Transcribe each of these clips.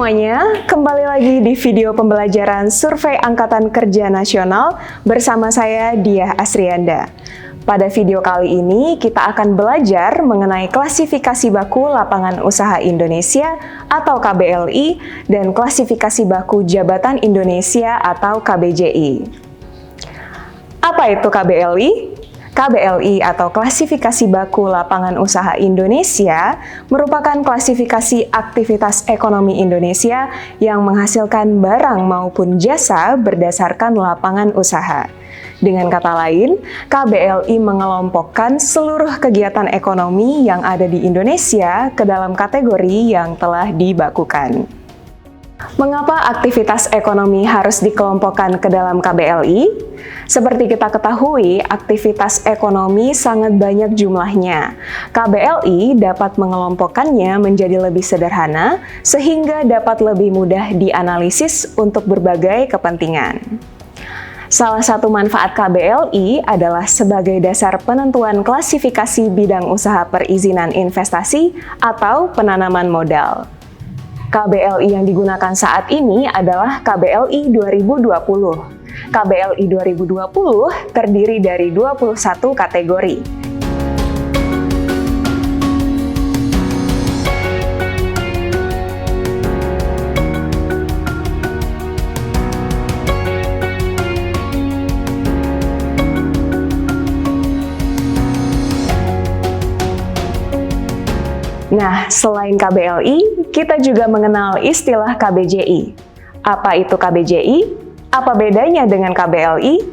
semuanya, kembali lagi di video pembelajaran Survei Angkatan Kerja Nasional bersama saya Diah Asrianda. Pada video kali ini kita akan belajar mengenai klasifikasi baku lapangan usaha Indonesia atau KBLI dan klasifikasi baku Jabatan Indonesia atau KBJI. Apa itu KBLI? KBLI atau Klasifikasi Baku Lapangan Usaha Indonesia merupakan klasifikasi aktivitas ekonomi Indonesia yang menghasilkan barang maupun jasa berdasarkan lapangan usaha. Dengan kata lain, KBLI mengelompokkan seluruh kegiatan ekonomi yang ada di Indonesia ke dalam kategori yang telah dibakukan. Mengapa aktivitas ekonomi harus dikelompokkan ke dalam KBLI? Seperti kita ketahui, aktivitas ekonomi sangat banyak jumlahnya. KBLI dapat mengelompokkannya menjadi lebih sederhana, sehingga dapat lebih mudah dianalisis untuk berbagai kepentingan. Salah satu manfaat KBLI adalah sebagai dasar penentuan klasifikasi bidang usaha perizinan investasi atau penanaman modal. KBLI yang digunakan saat ini adalah KBLI 2020. KBLI 2020 terdiri dari 21 kategori. Nah, selain KBLI, kita juga mengenal istilah KBJI. Apa itu KBJI? Apa bedanya dengan KBLI?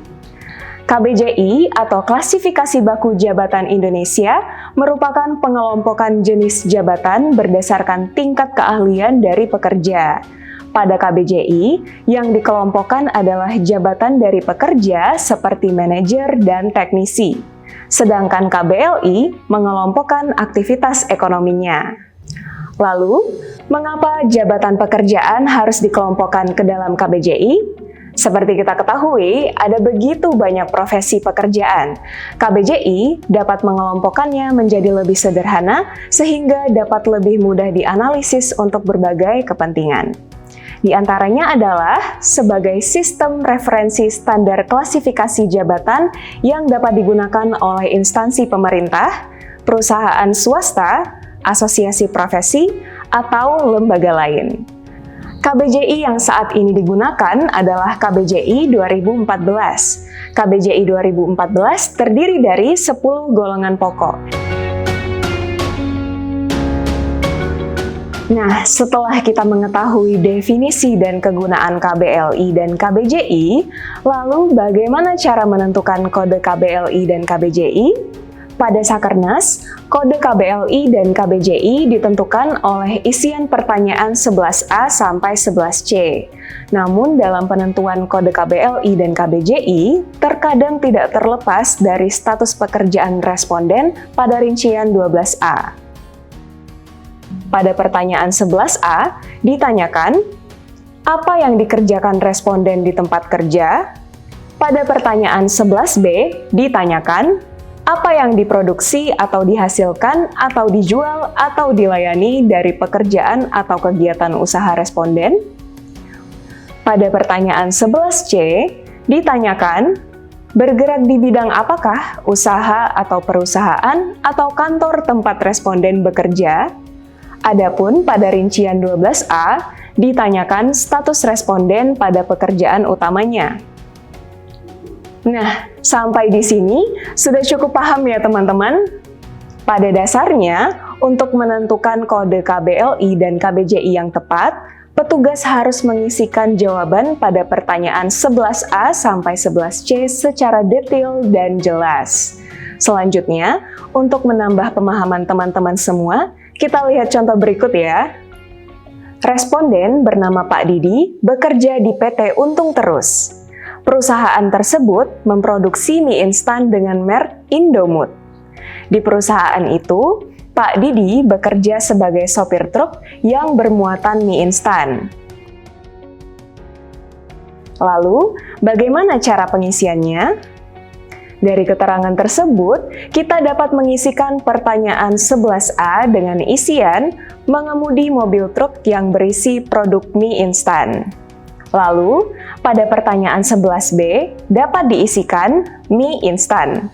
KBJI atau Klasifikasi Baku Jabatan Indonesia merupakan pengelompokan jenis jabatan berdasarkan tingkat keahlian dari pekerja. Pada KBJI, yang dikelompokkan adalah jabatan dari pekerja seperti manajer dan teknisi. Sedangkan KBLI mengelompokkan aktivitas ekonominya. Lalu, mengapa jabatan pekerjaan harus dikelompokkan ke dalam KBJI? Seperti kita ketahui, ada begitu banyak profesi pekerjaan. KBJI dapat mengelompokkannya menjadi lebih sederhana sehingga dapat lebih mudah dianalisis untuk berbagai kepentingan. Di antaranya adalah sebagai sistem referensi standar klasifikasi jabatan yang dapat digunakan oleh instansi pemerintah, perusahaan swasta, asosiasi profesi, atau lembaga lain. KBJI yang saat ini digunakan adalah KBJI 2014. KBJI 2014 terdiri dari 10 golongan pokok. Nah, setelah kita mengetahui definisi dan kegunaan KBLI dan KBJI, lalu bagaimana cara menentukan kode KBLI dan KBJI? Pada Sakernas, kode KBLI dan KBJI ditentukan oleh isian pertanyaan 11A sampai 11C. Namun dalam penentuan kode KBLI dan KBJI, terkadang tidak terlepas dari status pekerjaan responden pada rincian 12A. Pada pertanyaan 11A, ditanyakan, apa yang dikerjakan responden di tempat kerja? Pada pertanyaan 11B, ditanyakan, apa yang diproduksi atau dihasilkan atau dijual atau dilayani dari pekerjaan atau kegiatan usaha responden? Pada pertanyaan 11C, ditanyakan, bergerak di bidang apakah usaha atau perusahaan atau kantor tempat responden bekerja? Adapun pada rincian 12A, ditanyakan status responden pada pekerjaan utamanya. Nah, sampai di sini sudah cukup paham ya teman-teman? Pada dasarnya, untuk menentukan kode KBLI dan KBJI yang tepat, petugas harus mengisikan jawaban pada pertanyaan 11A sampai 11C secara detail dan jelas. Selanjutnya, untuk menambah pemahaman teman-teman semua, kita lihat contoh berikut ya. Responden bernama Pak Didi bekerja di PT Untung Terus. Perusahaan tersebut memproduksi mie instan dengan merek Indomud. Di perusahaan itu, Pak Didi bekerja sebagai sopir truk yang bermuatan mie instan. Lalu, bagaimana cara pengisiannya? Dari keterangan tersebut, kita dapat mengisikan pertanyaan 11A dengan isian mengemudi mobil truk yang berisi produk mie instan. Lalu, pada pertanyaan 11B dapat diisikan mie instan.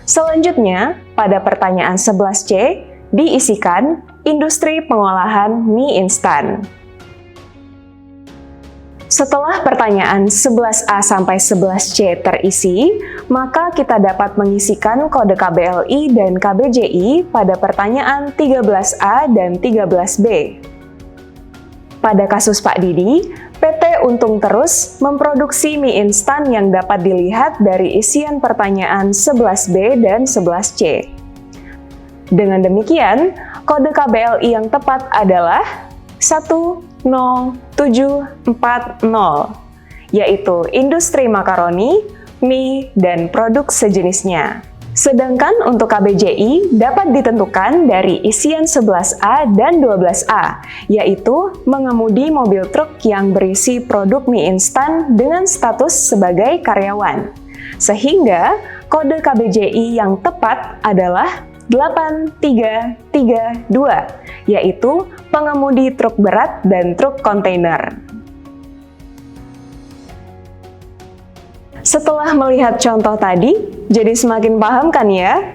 Selanjutnya, pada pertanyaan 11C diisikan industri pengolahan mie instan. Setelah pertanyaan 11A sampai 11C terisi, maka kita dapat mengisikan kode KBLI dan KBJI pada pertanyaan 13A dan 13B. Pada kasus Pak Didi, PT Untung Terus memproduksi mie instan yang dapat dilihat dari isian pertanyaan 11B dan 11C. Dengan demikian, kode KBLI yang tepat adalah 10740, yaitu industri makaroni, mie, dan produk sejenisnya. Sedangkan untuk KBJI dapat ditentukan dari isian 11A dan 12A, yaitu mengemudi mobil truk yang berisi produk mie instan dengan status sebagai karyawan. Sehingga kode KBJI yang tepat adalah 8332, yaitu pengemudi truk berat dan truk kontainer. Setelah melihat contoh tadi, jadi semakin paham kan ya?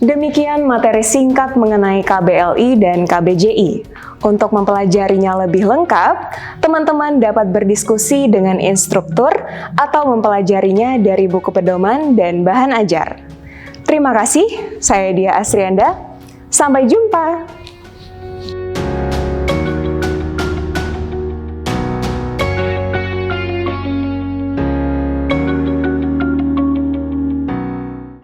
Demikian materi singkat mengenai KBLI dan KBJI. Untuk mempelajarinya lebih lengkap, teman-teman dapat berdiskusi dengan instruktur atau mempelajarinya dari buku pedoman dan bahan ajar. Terima kasih, saya Dia Asrianda. Sampai jumpa!